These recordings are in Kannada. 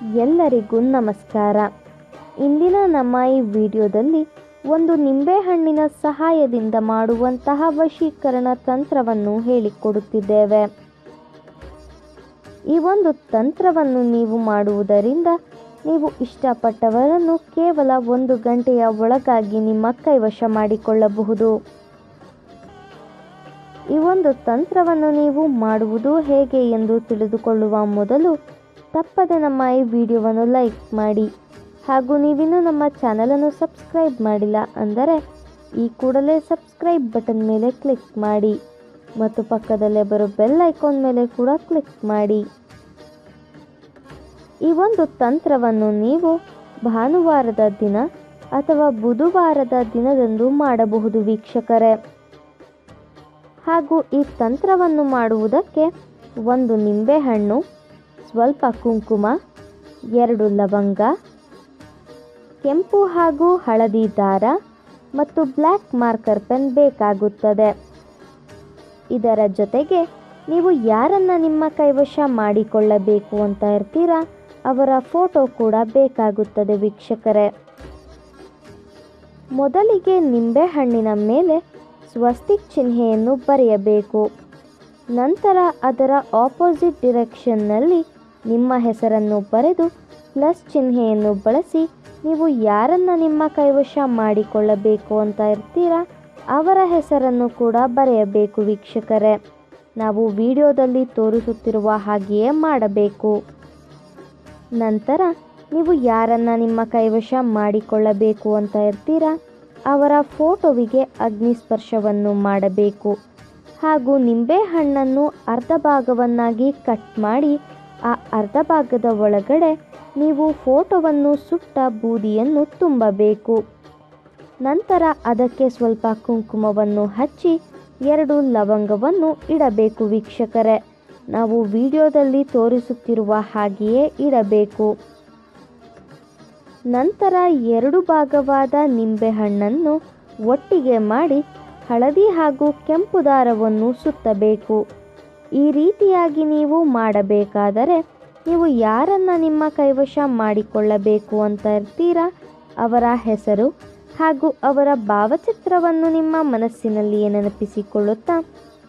ಎಲ್ಲರಿಗೂ ನಮಸ್ಕಾರ. ಇಂದಿನ ನಮ್ಮ ಈ ವಿಡಿಯೋದಲ್ಲಿ ಒಂದು ನಿಂಬೆಹಣ್ಣಿನ ಸಹಾಯದಿಂದ ಮಾಡುವಂತಹ ವಶೀಕರಣ ತಂತ್ರವನ್ನು ಹೇಳಿಕೊಡುತ್ತಿದ್ದೇವೆ. ಈ ಒಂದು ತಂತ್ರವನ್ನು ನೀವು ಮಾಡುವುದರಿಂದ ನೀವು ಇಷ್ಟಪಟ್ಟವರನ್ನು ಕೇವಲ 1 ಗಂಟೆಯ ಒಳಗಾಗಿ ನಿಮ್ಮ ಕೈವಶ ಮಾಡಿಕೊಳ್ಳಬಹುದು. ಈ ಒಂದು ತಂತ್ರವನ್ನು ನೀವು ಮಾಡುವುದು ಹೇಗೆ ಎಂದು ತಿಳಿದುಕೊಳ್ಳುವ ಮೊದಲು ತಪ್ಪದೆ ನಮ್ಮ ಈ ವಿಡಿಯೋವನ್ನು ಲೈಕ್ ಮಾಡಿ ಹಾಗೂ ನೀವಿನ್ನೂ ನಮ್ಮ ಚಾನಲನ್ನು ಸಬ್ಸ್ಕ್ರೈಬ್ ಮಾಡಿಲ್ಲ ಅಂದರೆ ಈ ಕೂಡಲೇ ಸಬ್ಸ್ಕ್ರೈಬ್ ಬಟನ್ ಮೇಲೆ ಕ್ಲಿಕ್ ಮಾಡಿ ಮತ್ತು ಪಕ್ಕದಲ್ಲೇ ಬರೋ ಬೆಲ್ ಐಕಾನ್ ಮೇಲೆ ಕೂಡ ಕ್ಲಿಕ್ ಮಾಡಿ. ಈ ಒಂದು ತಂತ್ರವನ್ನು ನೀವು ಭಾನುವಾರದ ದಿನ ಅಥವಾ ಬುಧವಾರದ ದಿನದಂದು ಮಾಡಬಹುದು ವೀಕ್ಷಕರೇ. ಹಾಗೂ ಈ ತಂತ್ರವನ್ನು ಮಾಡುವುದಕ್ಕೆ 1 ನಿಂಬೆಹಣ್ಣು, ಸ್ವಲ್ಪ ಕುಂಕುಮ, 2 ಲವಂಗ, ಕೆಂಪು ಹಾಗೂ ಹಳದಿ ದಾರ ಮತ್ತು ಬ್ಲ್ಯಾಕ್ ಮಾರ್ಕರ್ ಪೆನ್ ಬೇಕಾಗುತ್ತದೆ. ಇದರ ಜೊತೆಗೆ ನೀವು ಯಾರನ್ನ ನಿಮ್ಮ ಕೈವಶ ಮಾಡಿಕೊಳ್ಳಬೇಕು ಅಂತ ಇರ್ತೀರಾ ಅವರ ಫೋಟೋ ಕೂಡ ಬೇಕಾಗುತ್ತದೆ ವೀಕ್ಷಕರೇ. ಮೊದಲಿಗೆ ನಿಂಬೆಹಣ್ಣಿನ ಮೇಲೆ ಸ್ವಸ್ತಿಕ್ ಚಿಹ್ನೆಯನ್ನು ಬರೆಯಬೇಕು. ನಂತರ ಅದರ ಆಪೋಸಿಟ್ ಡಿರೆಕ್ಷನ್ನಲ್ಲಿ ನಿಮ್ಮ ಹೆಸರನ್ನು ಬರೆದು ಪ್ಲಸ್ ಚಿಹ್ನೆಯನ್ನು ಬಳಸಿ ನೀವು ಯಾರನ್ನ ನಿಮ್ಮ ಕೈವಶ ಮಾಡಿಕೊಳ್ಳಬೇಕು ಅಂತ ಇರ್ತೀರಾ ಅವರ ಹೆಸರನ್ನು ಕೂಡ ಬರೆಯಬೇಕು ವೀಕ್ಷಕರೇ. ನಾವು ವಿಡಿಯೋದಲ್ಲಿ ತೋರಿಸುತ್ತಿರುವ ಹಾಗೆಯೇ ಮಾಡಬೇಕು. ನಂತರ ನೀವು ಯಾರನ್ನ ನಿಮ್ಮ ಕೈವಶ ಮಾಡಿಕೊಳ್ಳಬೇಕು ಅಂತ ಇರ್ತೀರಾ ಅವರ ಫೋಟೋವಿಗೆ ಅಗ್ನಿಸ್ಪರ್ಶವನ್ನು ಮಾಡಬೇಕು ಹಾಗೂ ನಿಂಬೆಹಣ್ಣನ್ನು ಅರ್ಧ ಭಾಗವನ್ನಾಗಿ ಕಟ್ ಮಾಡಿ ಆ ಅರ್ಧ ಭಾಗದ ಒಳಗಡೆ ನೀವು ಫೋಟೋವನ್ನು ಸುಟ್ಟ ಬೂದಿಯನ್ನು ತುಂಬಬೇಕು. ನಂತರ ಅದಕ್ಕೆ ಸ್ವಲ್ಪ ಕುಂಕುಮವನ್ನು ಹಚ್ಚಿ 2 ಲವಂಗವನ್ನು ಇಡಬೇಕು ವೀಕ್ಷಕರೇ. ನಾವು ವಿಡಿಯೋದಲ್ಲಿ ತೋರಿಸುತ್ತಿರುವ ಹಾಗೆಯೇ ಇಡಬೇಕು. ನಂತರ 2 ಭಾಗವಾದ ನಿಂಬೆಹಣ್ಣನ್ನು ಒಟ್ಟಿಗೆ ಮಾಡಿ ಹಳದಿ ಹಾಗೂ ಕೆಂಪು ದಾರವನ್ನು ಸುತ್ತಬೇಕು. ಈ ರೀತಿಯಾಗಿ ನೀವು ಮಾಡಬೇಕಾದರೆ ನೀವು ಯಾರನ್ನ ನಿಮ್ಮ ಕೈವಶ ಮಾಡಿಕೊಳ್ಳಬೇಕು ಅಂತ ಇರ್ತೀರಾ ಅವರ ಹೆಸರು ಹಾಗೂ ಅವರ ಭಾವಚಿತ್ರವನ್ನು ನಿಮ್ಮ ಮನಸ್ಸಿನಲ್ಲಿಯೇ ನೆನಪಿಸಿಕೊಳ್ಳುತ್ತಾ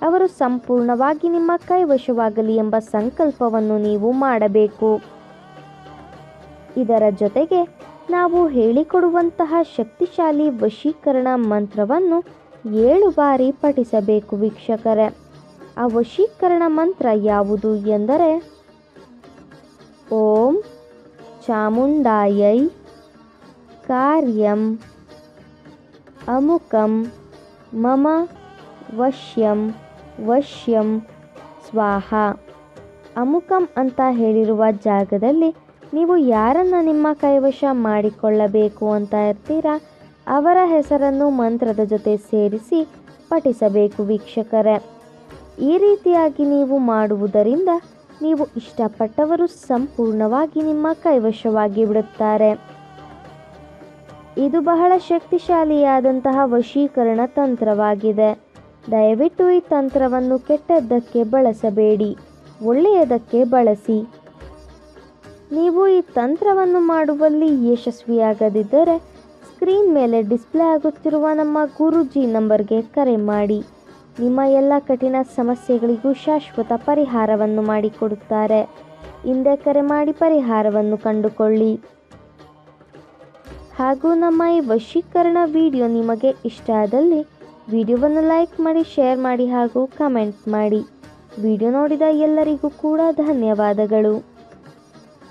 ಅವರು ಸಂಪೂರ್ಣವಾಗಿ ನಿಮ್ಮ ಕೈವಶವಾಗಲಿ ಎಂಬ ಸಂಕಲ್ಪವನ್ನು ನೀವು ಮಾಡಬೇಕು. ಇದರ ಜೊತೆಗೆ ನಾವು ಹೇಳಿಕೊಡುವಂತಹ ಶಕ್ತಿಶಾಲಿ ವಶೀಕರಣ ಮಂತ್ರವನ್ನು 7 ಬಾರಿ ಪಠಿಸಬೇಕು ವೀಕ್ಷಕರೇ. ಆ ವಶೀಕರಣ ಮಂತ್ರ ಯಾವುದು ಎಂದರೆ ಓಂ ಚಾಮುಂಡಾಯೈ ಕಾರ್ಯಂ ಅಮುಕಂ ಮಮ ವಶ್ಯಂ ವಶ್ಯಂ ಸ್ವಾಹ. ಅಮುಕಂ ಅಂತ ಹೇಳಿರುವ ಜಾಗದಲ್ಲಿ ನೀವು ಯಾರನ್ನ ನಿಮ್ಮ ಕೈವಶ ಮಾಡಿಕೊಳ್ಳಬೇಕು ಅಂತ ಇರ್ತೀರಾ ಅವರ ಹೆಸರನ್ನು ಮಂತ್ರದ ಜೊತೆ ಸೇರಿಸಿ ಪಠಿಸಬೇಕು ವೀಕ್ಷಕರೇ. ಈ ರೀತಿಯಾಗಿ ನೀವು ಮಾಡುವುದರಿಂದ ನೀವು ಇಷ್ಟಪಟ್ಟವರು ಸಂಪೂರ್ಣವಾಗಿ ನಿಮ್ಮ ಕೈವಶವಾಗಿ ಬಿಡುತ್ತಾರೆ. ಇದು ಬಹಳ ಶಕ್ತಿಶಾಲಿಯಾದಂತಹ ವಶೀಕರಣ ತಂತ್ರವಾಗಿದೆ. ದಯವಿಟ್ಟು ಈ ತಂತ್ರವನ್ನು ಕೆಟ್ಟದ್ದಕ್ಕೆ ಬಳಸಬೇಡಿ, ಒಳ್ಳೆಯದಕ್ಕೆ ಬಳಸಿ. ನೀವು ಈ ತಂತ್ರವನ್ನು ಮಾಡುವಲ್ಲಿ ಯಶಸ್ವಿಯಾಗದಿದ್ದರೆ ಸ್ಕ್ರೀನ್ ಮೇಲೆ ಡಿಸ್ಪ್ಲೇ ಆಗುತ್ತಿರುವ ನಮ್ಮ ಗುರೂಜಿ ನಂಬರ್ಗೆ ಕರೆ ಮಾಡಿ. ನಿಮ್ಮ ಎಲ್ಲ ಕಠಿಣ ಸಮಸ್ಯೆಗಳಿಗೂ ಶಾಶ್ವತ ಪರಿಹಾರವನ್ನು ಮಾಡಿಕೊಡುತ್ತಾರೆ. ಹಿಂದೆ ಕರೆ ಮಾಡಿ ಪರಿಹಾರವನ್ನು ಕಂಡುಕೊಳ್ಳಿ. ಹಾಗೂ ನಮ್ಮ ಈ ವಶೀಕರಣ ವಿಡಿಯೋ ನಿಮಗೆ ಇಷ್ಟ ಆದಲ್ಲಿ ವಿಡಿಯೋವನ್ನು ಲೈಕ್ ಮಾಡಿ, ಶೇರ್ ಮಾಡಿ ಹಾಗೂ ಕಮೆಂಟ್ ಮಾಡಿ. ವಿಡಿಯೋ ನೋಡಿದ ಎಲ್ಲರಿಗೂ ಕೂಡ ಧನ್ಯವಾದಗಳು.